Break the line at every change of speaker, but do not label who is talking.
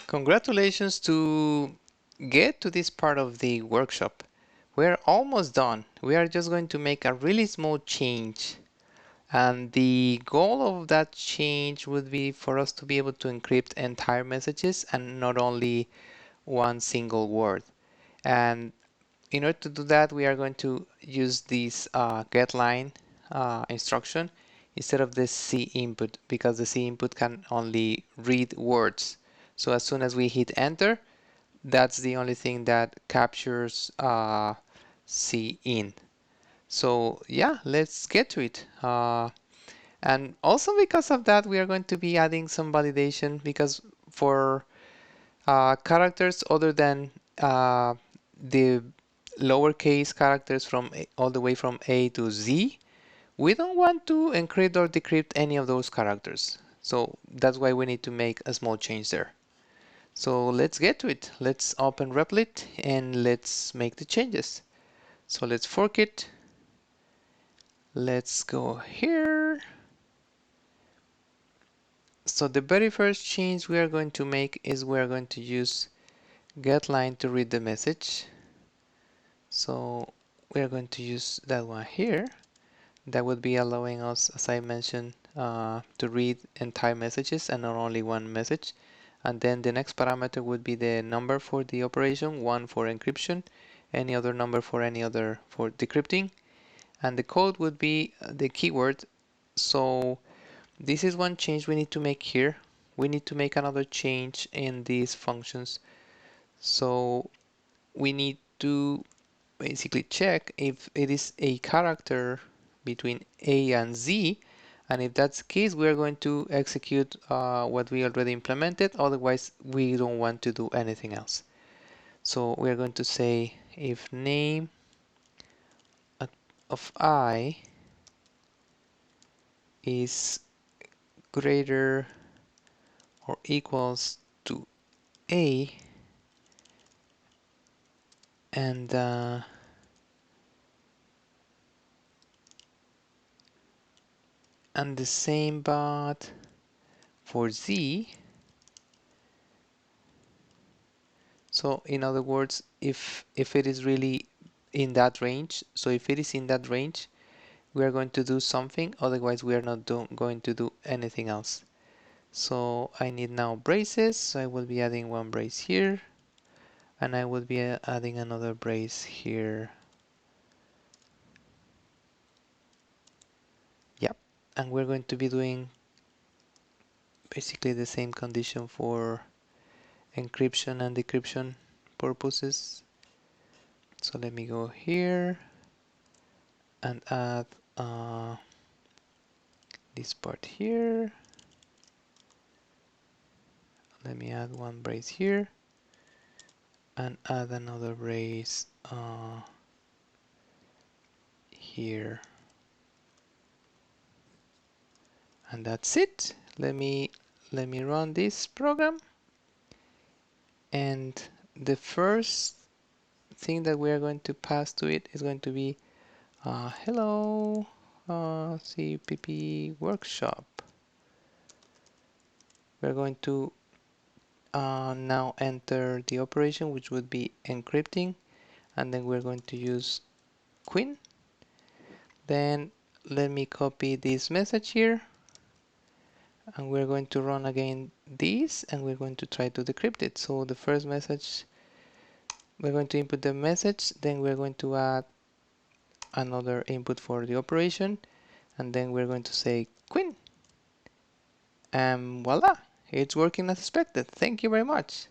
Congratulations to get to this part of the workshop. We're almost done. We are just going to make a really small change. And the goal of that change would be for us to be able to encrypt entire messages and not only one single word. And in order to do that, we are going to use this getLine instruction instead of the C input, because the C input can only read words. So as soon as we hit enter, that's the only thing that captures C in. So yeah, let's get to it. And also because of that, we are going to be adding some validation, because for characters other than the lowercase characters from all the way from A to Z, we don't want to encrypt or decrypt any of those characters. So that's why we need to make a small change there. So let's get to it. Let's open Replit and let's make the changes. So let's fork it. Let's go here. So the very first change we are going to make is we are going to use getLine to read the message. So we are going to use that one here. That would be allowing us, as I mentioned, to read entire messages and not only one message. And then the next parameter would be the number for the operation, one for encryption, any other number for any other for decrypting. And the code would be the keyword. So this is one change we need to make here. We need to make another change in these functions. So we need to basically check if it is a character between A and Z, and if that's the case, we are going to execute what we already implemented. Otherwise, we don't want to do anything else. So we are going to say if name of I is greater or equals to A, and the same but for Z. So in other words, if it is really in that range, so if it is in that range, we are going to do something, otherwise we are not going to do anything else. So I need now braces, so I will be adding one brace here, and I will be adding another brace here. Yep, and we're going to be doing basically the same condition for encryption and decryption purposes. So let me go here and add this part here. Let me add one brace here and add another brace here. And that's it. Let me run this program. And the first thing that we are going to pass to it is going to be hello CPP workshop. We're going to now enter the operation, which would be encrypting, and then we're going to use Queen. Then let me copy this message here, and we're going to run again this, and we're going to try to decrypt it. So the first message, we're going to input the message, then we're going to add another input for the operation, and then we're going to say Queen, and voila, it's working as expected. Thank you very much.